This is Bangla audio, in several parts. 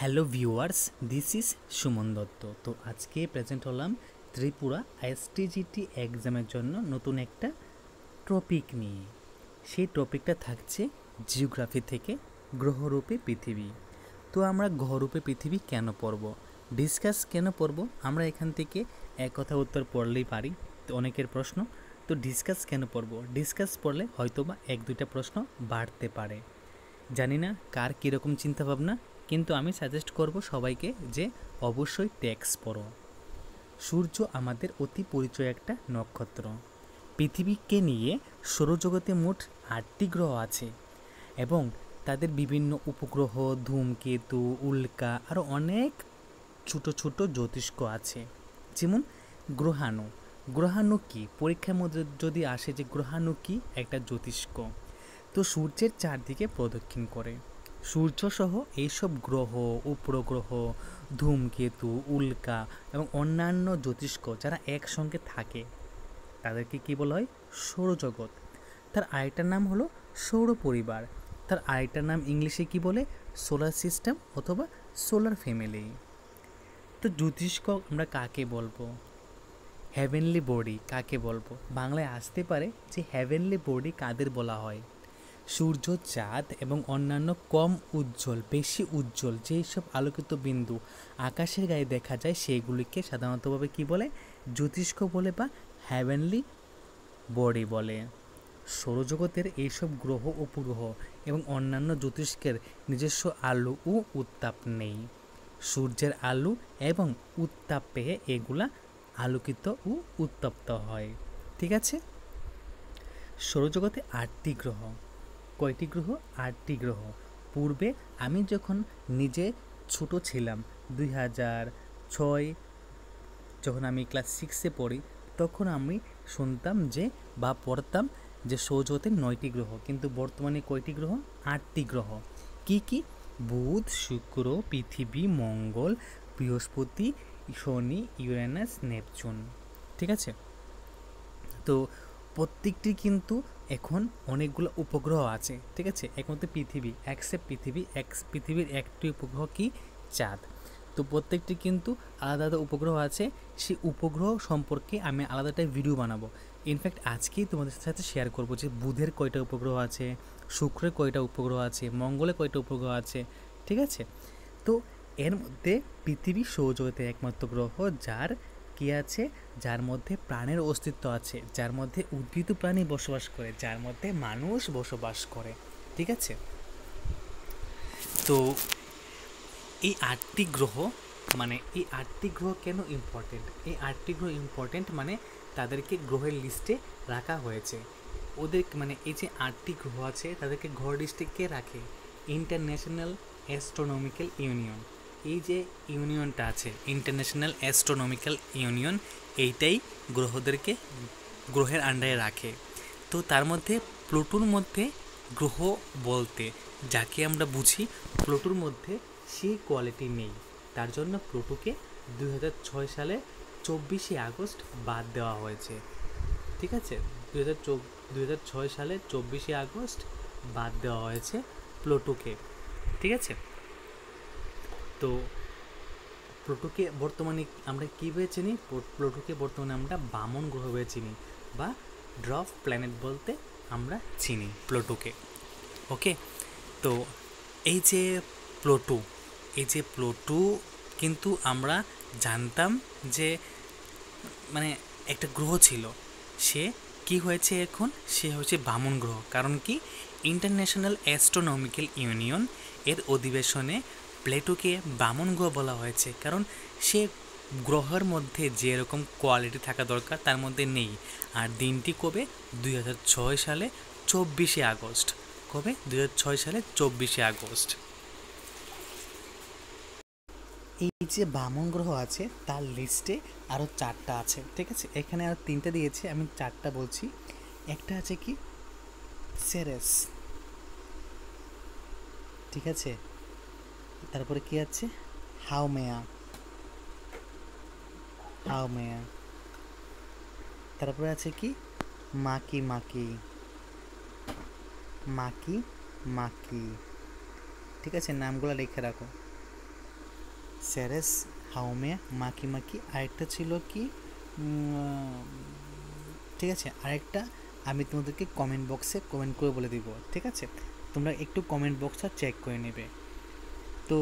Hello viewers, this is Suman Dutta. তো আজকে প্রেজেন্ট হলাম ত্রিপুরা এসটিজিটি এক্সামের জন্য নতুন একটা টপিক নিয়ে। সেই টপিকটা থাকছে জিওগ্রাফি থেকে গ্রহরূপে পৃথিবী। তো আমরা গ্রহরূপে পৃথিবী কেন পড়ব, ডিসকাস কেন পড়ব, আমরা এখান থেকে এক কথা উত্তর পড়লেই পারি। তো অনেকের প্রশ্ন, তো ডিসকাস কেন পড়ব? ডিসকাস পড়লে হয়তোবা এক দুইটা প্রশ্ন বাড়তে পারে। জানি না কার কীরকম চিন্তাভাবনা, কিন্তু আমি সাজেস্ট করব সবাইকে যে অবশ্যই টেক্সট পড়ো। সূর্য আমাদের অতি পরিচয় একটা নক্ষত্র। পৃথিবীকে নিয়ে সৌরজগতে মোট ৮টি গ্রহ আছে এবং তাদের বিভিন্ন উপগ্রহ, ধূমকেতু, উল্কা আরও অনেক ছোট ছোট জ্যোতিষ্ক আছে। যেমন গ্রহাণু। গ্রহাণু কি? পরীক্ষার মধ্যে যদি আসে যে গ্রহাণু কি, একটা জ্যোতিষ্ক। তো সূর্যের চারদিকে প্রদক্ষিণ করে। সূর্যসহ এইসব গ্রহ, উপগ্রহ, ধূমকেতু, উল্কা এবং অন্যান্য জ্যোতিষ্ক যারা একসঙ্গে থাকে তাদেরকে কী বলা হয়? সৌরজগৎ। তার আরেকটার নাম হলো সৌর পরিবার। তার আরেকটার নাম ইংলিশে কি বলে? সোলার সিস্টেম অথবা সোলার ফ্যামিলি। তো জ্যোতিষ্ক আমরা কাকে বলবো? হেভেনলি বডি কাকে বলবো? বাংলায় আসতে পারে যে হেভেনলি বডি কাদের বলা হয়? সূর্য, চাঁদ এবং অন্যান্য কম উজ্জ্বল, বেশি উজ্জ্বল যেই সব আলোকিত বিন্দু আকাশের গায়ে দেখা যায় সেগুলিকে সাধারণতভাবে কি বলে? জ্যোতিষ্ক বলে বা হেভেনলি বডি বলে। সৌরজগতের এইসব গ্রহ, উপগ্রহ এবং অন্যান্য জ্যোতিষ্কের নিজস্ব আলো ও উত্তাপ নেই। সূর্যের আলো এবং উত্তাপ পেয়ে এগুলা আলোকিত ও উত্তপ্ত হয়। ঠিক আছে? সৌরজগতে 8টি গ্রহ। কয়টি গ্রহ? 8টি গ্রহ। পূর্বে আমি যখন নিজে ছোট ছিলাম, 2006 যখন আমি ক্লাস 6-এ পড়ি, তখন আমি শুনতাম যে বা পড়তাম যে সৌরজগতে 9টি গ্রহ, কিন্তু বর্তমানে কয়টি গ্রহ? 8টি গ্রহ। কি কি? বুধ, শুক্র, পৃথিবী, মঙ্গল, বৃহস্পতি, শনি, ইউরেনাস, নেপচুন। ঠিক আছে? তো প্রত্যেকটি কিন্তু এখন অনেকগুলো উপগ্রহ আছে। ঠিক আছে? একমাত্র পৃথিবী, অ্যাকসেপ্ট পৃথিবী, পৃথিবীর একটি উপগ্রহ কি? চাঁদ। তো প্রত্যেকটি কিন্তু আলাদা আলাদা উপগ্রহ আছে। সেই উপগ্রহ সম্পর্কে আমি আলাদা একটা ভিডিও বানাবো। ইনফ্যাক্ট আজকেই তোমাদের সাথে শেয়ার করবো যে বুধের কয়টা উপগ্রহ আছে, শুক্রের কয়টা উপগ্রহ আছে, মঙ্গলে কয়টা উপগ্রহ আছে। ঠিক আছে? তো এর মধ্যে পৃথিবী সৌরজগতের একমাত্র গ্রহ যার কি আছে, যার মধ্যে প্রাণের অস্তিত্ব আছে, যার মধ্যে উদ্ভিদ প্রাণী বসবাস করে, যার মধ্যে মানুষ বসবাস করে। ঠিক আছে? তো এই 8টি গ্রহ, মানে এই 8টি গ্রহ কেন ইম্পর্টেন্ট? এই 8টি গ্রহ ইম্পর্টেন্ট মানে তাদেরকে গ্রহের লিস্টে রাখা হয়েছে। ওদের মানে এই যে 8টি গ্রহ আছে তাদেরকে গ্রহ লিস্টে কে রাখে? International astronomical union. এই যে ইউনিয়নটা আছে, ইন্টারন্যাশনাল অ্যাস্ট্রোনমিক্যাল ইউনিয়ন, এইটাই গ্রহদেরকে গ্রহের আন্ডারে রাখে। তো তার মধ্যে প্লুটোর মধ্যে গ্রহ বলতে যাকে আমরা বুঝি, প্লুটোর মধ্যে সেই কোয়ালিটি নেই। তার জন্য প্লুটোকে 2006 সালে 24শে আগস্ট বাদ দেওয়া হয়েছে। ঠিক আছে? 2006 সালে 24শে আগস্ট বাদ দেওয়া হয়েছে প্লুটোকে। ঠিক আছে? তো প্লুটোকে বর্তমানে আমরা কীভাবে চিনি? প্লুটোকে বর্তমানে আমরা বামন গ্রহ ভেবে চিনি বা ড্রপ প্ল্যানেট বলতে আমরা চিনি প্লুটোকে। ওকে? তো এই যে প্লুটো, কিন্তু আমরা জানতাম যে মানে একটা গ্রহ ছিল, সে কি হয়েছে এখন? সে হচ্ছে বামন গ্রহ। কারণ কি? ইন্টারন্যাশনাল অ্যাস্ট্রোনমিক্যাল ইউনিয়ন এর অধিবেশনে প্লুটোকে বামন গ্রহ বলা হয়েছে, কারণ সে গ্রহের মধ্যে যেরকম কোয়ালিটি থাকা দরকার তার মধ্যে নেই। আর দিনটি কবে? 2006 সালে 24শে আগস্ট। কবে? 2006 সালে 24শে আগস্ট। এই যে বামন গ্রহ আছে তার লিস্টে আরও 4টা আছে। ঠিক আছে? এখানে আরও 3টে দিয়েছে, আমি 4টা বলছি। একটা আছে কি? সেরেস। ঠিক আছে? তারপরে কি আছে? হাউমেয়া। তারপরে আছে কি? মাকি মাকি। ঠিক আছে? নামগুলো লিখে রাখো। স্যারেস হাউমে মাকি মাকি, আরেকটা ছিল কি ঠিক আছে, আরেকটা আমি তোমাদেরকে কমেন্ট বক্সে কমেন্ট করে বলে দিব, ঠিক আছে? তোমরা একটু কমেন্ট বক্সটা চেক করে নেবে। তো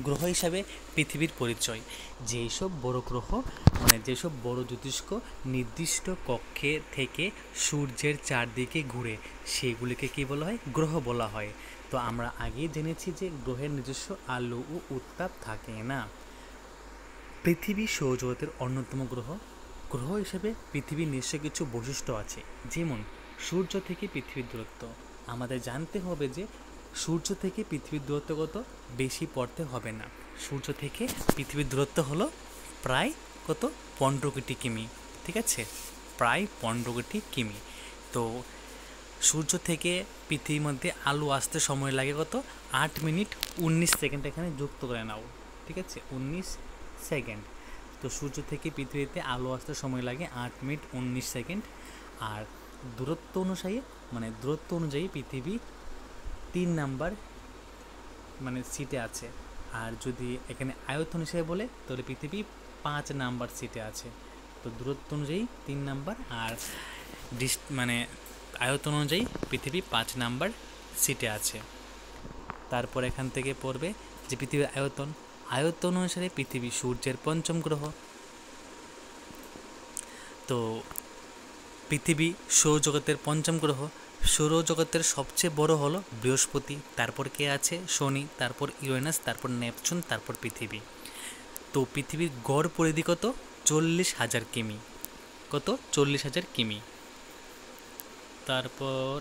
গ্রহ হিসাবে পৃথিবীর পরিচয়, যেসব বড় গ্রহ মানে যেসব বড় জ্যোতিষ্ক নির্দিষ্ট কক্ষে থেকে সূর্যের চারদিকে ঘুরে, সেগুলিকে কী বলা হয়? গ্রহ বলা হয়। তো আমরা আগেই জেনেছি যে গ্রহের নিজস্ব আলো ও উত্তাপ থাকে না। পৃথিবী সৌরজগতের অন্যতম গ্রহ। গ্রহ হিসেবে পৃথিবীর নিশ্চয় কিছু বৈশিষ্ট্য আছে, যেমন সূর্য থেকে পৃথিবীর দূরত্ব। আমাদের জানতে হবে যে সূর্য থেকে পৃথিবীর দূরত্ব কত? বেশি পড়তে হবে না। সূর্য থেকে পৃথিবীর দূরত্ব হলো প্রায় কত? 15 কোটি কিমি, ঠিক আছে? প্রায় 15 কোটি কিমি। তো সূর্য থেকে পৃথিবীর মধ্যে আলো আসতে সময় লাগে কত? 8 মিনিট 19 সেকেন্ড, এখানে যুক্ত করে নাও, ঠিক আছে? 19 সেকেন্ড। তো সূর্য থেকে পৃথিবীতে আলো আসতে সময় লাগে 8 মিনিট 19 সেকেন্ড। আর দূরত্ব অনুযায়ী পৃথিবী 3 নাম্বার সিটে আছে। আর যদি এখানে আয়তন হিসেবে বলে তাহলে পৃথিবী 5 নাম্বার সিটে আছে। তো দূরত্ব অনুযায়ী 3 নাম্বার, আর আয়তন অনুযায়ী পৃথিবী 5 নাম্বার সিটে আছে। তারপর এখান থেকে পড়বে যে পৃথিবীর আয়তন অনুসারে পৃথিবী সূর্যের 5ম গ্রহ। তো পৃথিবী সৌরজগতের 5ম গ্রহ। সৌরজগতের সবচেয়ে বড় হলো বৃহস্পতি, তারপর কে আছে? শনি, তারপর ইউরেনাস, তারপর নেপচুন, তারপর পৃথিবী। তো পৃথিবীর গড় পরিধি কত? 40,000 কিমি। কত? 40,000 কিমি। তারপর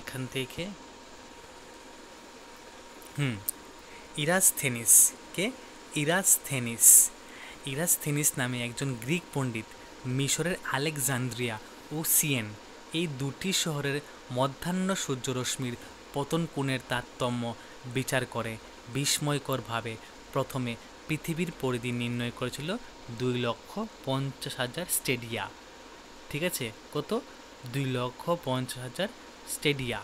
এখান থেকে ইরাসথেনিস। কে? ইরাসথেনিস নামে একজন গ্রিক পণ্ডিত মিশরের আলেকজান্দ্রিয়া ও সিয়েন, এই দুটি শহরের মধ্যাহ্ন সূর্যরশ্মির পতন কোণের তারতম্য বিচার করে বিস্ময়করভাবে প্রথমে পৃথিবীর পরিধি নির্ণয় করেছিল 2,50,000 স্টেডিয়া। ঠিক আছে? কত? 2,50,000 স্টেডিয়া।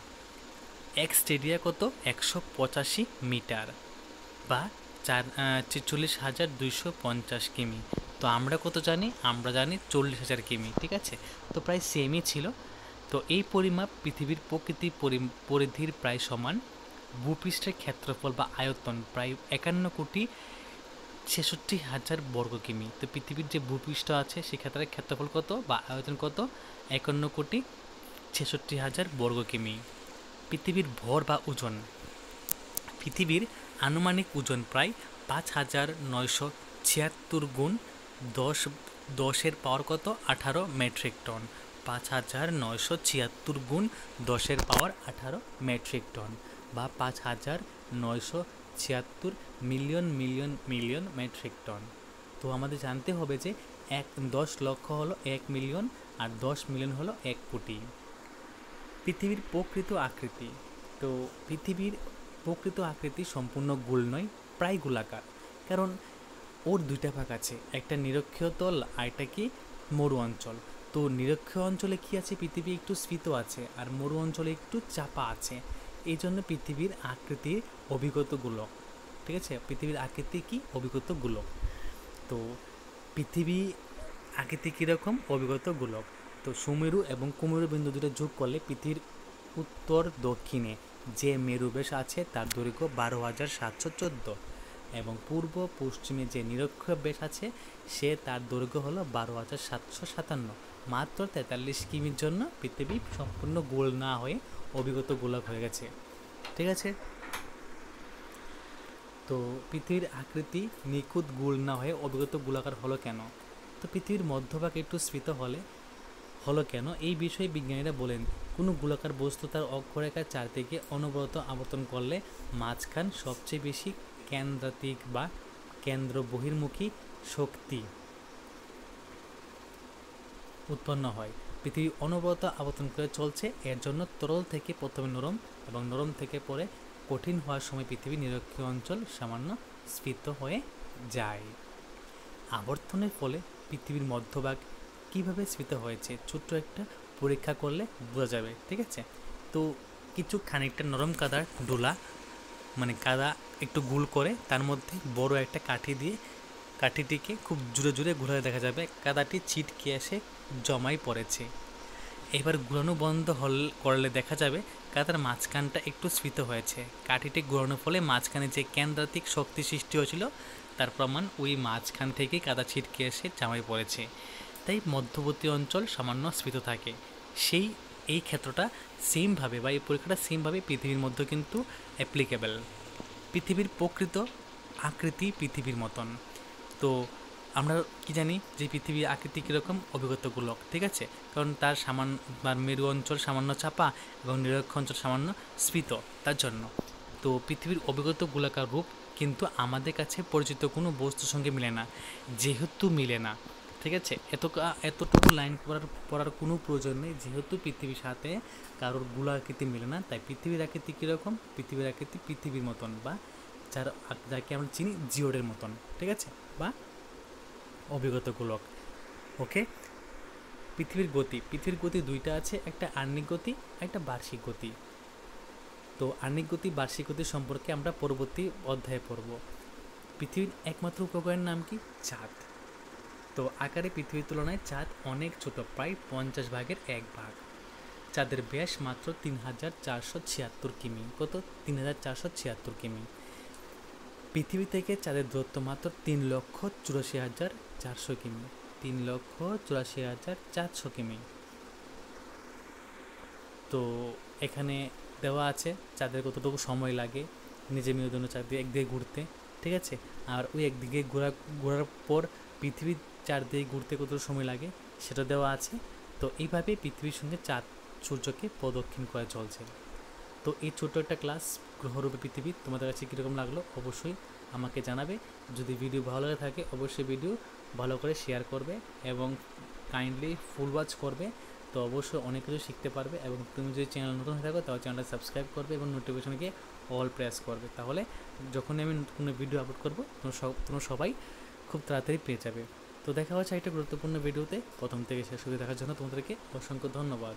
এক স্টেডিয়া কত? 185 মিটার বা 43,250 কিমি। তো আমরা কত জানি? আমরা জানি 40,000 কিমি, ঠিক আছে? তো প্রায় সেমই ছিল। তো এই পরিমাপ পৃথিবীর প্রকৃতি পরিধির প্রায় সমান। ভূপৃষ্ঠের ক্ষেত্রফল বা আয়তন প্রায় 51,66,000 বর্গ কিমি। তো পৃথিবীর যে ভূপৃষ্ঠ আছে সেক্ষেত্রে ক্ষেত্রফল কত বা আয়তন কত? 51,66,000 বর্গ কিমি। পৃথিবীর ভর বা ওজন। পৃথিবীর আনুমানিক ওজন প্রায় 5,976 গুণ 10 পাওয়ার কত? 18 মেট্রিক টন। 5,976 গুণ 10 পাওয়ার 18 মেট্রিক টন বা 5,976 million million million metric ton. তো আমাদের জানতে হবে যে 10 লক্ষ হলো 1 মিলিয়ন, আর 10 মিলিয়ন হলো 1 কোটি। পৃথিবীর প্রকৃত আকৃতি। তো পৃথিবীর প্রকৃত আকৃতি সম্পূর্ণ গোল নয়, প্রায় গোলাকার, কারণ ওর দুইটা ভাগ আছে, একটা নিরক্ষীয় তল আর একটা কি? মরু অঞ্চল। তো নিরক্ষীয় অঞ্চলে কি আছে? পৃথিবী একটু স্ফীত আছে, আর মরু অঞ্চলে একটু চাপা আছে। এই জন্য পৃথিবীর আকৃতির অভিগত গোলক। ঠিক আছে? পৃথিবীর আকৃতি কি? অভিগত গোলক। তো পৃথিবী আকৃতি কীরকম? অভিগত গোলক। তো সুমেরু এবং কুমেরু বিন্দু দুটো যোগ করলে পৃথিবীর উত্তর দক্ষিণে যে মেরুবেশ আছে তার দৈর্ঘ্য 12,714, এবং পূর্ব পশ্চিমে যে নিরক্ষীয় বেশ আছে তার দৈর্ঘ্য হলো 12,757। মাত্র 43 কিমির জন্য পৃথিবী সম্পূর্ণ গোল না হয়ে অভিগত গোলক হয়ে গেছে। ঠিক আছে? তো পৃথিবীর আকৃতি নিখুঁত গোল না হয়ে অভিগত গোলাকার হলো কেন? তো পৃথিবীর মধ্যভাগ একটু স্ফীত হলো কেন? এই বিষয়ে বিজ্ঞানীরা বলেন, কোনো গোলাকার বস্তু তার অক্ষরেখার চারদিকে অনবরত আবর্তন করলে মাঝখান সবচেয়ে বেশি কেন্দ্রাতিক বা কেন্দ্র বহির্মুখী শক্তি উৎপন্ন হয়। পৃথিবী অনবরত আবর্তন করে চলছে, এর জন্য তরল থেকে প্রথমে নরম এবং নরম থেকে পরে কঠিন হওয়ার সময় পৃথিবীর নিরক্ষীয় অঞ্চল সামান্য স্ফীত হয়ে যায়। আবর্তনের ফলে পৃথিবীর মধ্যভাগ কীভাবে স্ফীত হয়েছে ছোট্ট একটা পরীক্ষা করলে বোঝা যাবে। ঠিক আছে? তো খানিকটা নরম কাদার ডোলা মানে কাদা একটু গোল করে তার মধ্যে বড় একটা কাঠি দিয়ে কাঠিটিকে খুব জোরে জোরে ঘোরালে দেখা যাবে কাদাটি ছিটকে এসে জমাই পড়েছে। এবার ঘোরানো বন্ধ করলে দেখা যাবে কাদার মাঝখানটা একটু স্ফীত হয়েছে। কাঠিটি ঘোরানোর ফলে মাঝখানে যে কেন্দ্রাতিক শক্তি সৃষ্টি হয়েছিল তার প্রমাণ ওই মাঝখান থেকেই কাদা ছিটকে এসে জামাই পড়েছে। তাই মধ্যবর্তী অঞ্চল সামান্য স্ফীত থাকে। এই ক্ষেত্রটা সেমভাবে বা এই পরীক্ষাটা সেমভাবে পৃথিবীর মধ্যে কিন্তু অ্যাপ্লিকেবল। পৃথিবীর প্রকৃত আকৃতি পৃথিবীর মতন। তো আমরা কি জানি যে পৃথিবীর আকৃতি কীরকম? অভিগত গোলক, ঠিক আছে, কারণ তার মেরু অঞ্চল সামান্য চাপা এবং নিরক্ষ অঞ্চল সামান্য স্ফীত, তার জন্য। তো পৃথিবীর অভিগত গোলাকার রূপ কিন্তু আমাদের কাছে পরিচিত কোনো বস্তুর সঙ্গে মিলে না, যেহেতু মিলে না, ঠিক আছে, এতটুকু লাইন পড়ার কোনো প্রয়োজন নেই। যেহেতু পৃথিবীর সাথে কারোর গোলাকৃতি মিলে না, তাই পৃথিবীর আকৃতি কীরকম? পৃথিবীর আকৃতি পৃথিবীর মতন, বা যাকে আমরা চিনি জিওডের মতন, ঠিক আছে, বা অভিগত গোলক। ওকে, পৃথিবীর গতি দুইটা আছে, একটা আহ্নিক গতি, একটা বার্ষিক গতি। তো আহ্নিক গতি বার্ষিক গতি সম্পর্কে আমরা পরবর্তী অধ্যায়ে পড়ব। পৃথিবীর একমাত্র উপগ্রহের নাম কি? চাঁদ। তো আকারে পৃথিবীর তুলনায় চাঁদ অনেক ছোট, প্রায় 50/1 চাঁদের ব্যাস মাত্র 3476 কিমি। কত? 3476 কিমি। পৃথিবী থেকে চাঁদের দূরত্ব মাত্র 3,84,400 কিমি। 3,84,400 কিমি। তো এখানে দেওয়া আছে চাঁদের কতটুকু সময় লাগে নিজে জন্য চাঁদ একদিকে ঘুরতে, ঠিক আছে, আর ওই একদিকে ঘোরার পর পৃথিবীর চারদিকে ঘুরতে কতটুকু সময় লাগে সেটা দেওয়া আছে। তো এইভাবে পৃথিবীর সঙ্গে চাঁদ সূর্যকে প্রদক্ষিণ করে চলছে। তো এই ছোট্ট একটা ক্লাস গ্রহরূপে পৃথিবী তোমাদের কাছে কীরকম লাগলো অবশ্যই আমাকে জানাবে। যদি ভিডিও ভালো লাগে থাকে অবশ্যই ভিডিও ভালো করে শেয়ার করবে এবং কাইন্ডলি ফুল ওয়াচ করবে। তো অবশ্যই অনেক কিছু শিখতে পারবে। এবং তুমি যদি চ্যানেল নতুন হয়ে থাকো তাহলে চ্যানেলটা সাবস্ক্রাইব করবে এবং নোটিফিকেশনকে অল প্রেস করবে। তাহলে যখনই আমি কোনো ভিডিও আপলোড করবো তোমরা সবাই খুব তাড়াতাড়ি পেয়ে যাবে। তো দেখা হচ্ছে একটা গুরুত্বপূর্ণ ভিডিওতে। প্রথম থেকে শেষ অবধি দেখার জন্য তোমাদেরকে অসংখ্য ধন্যবাদ।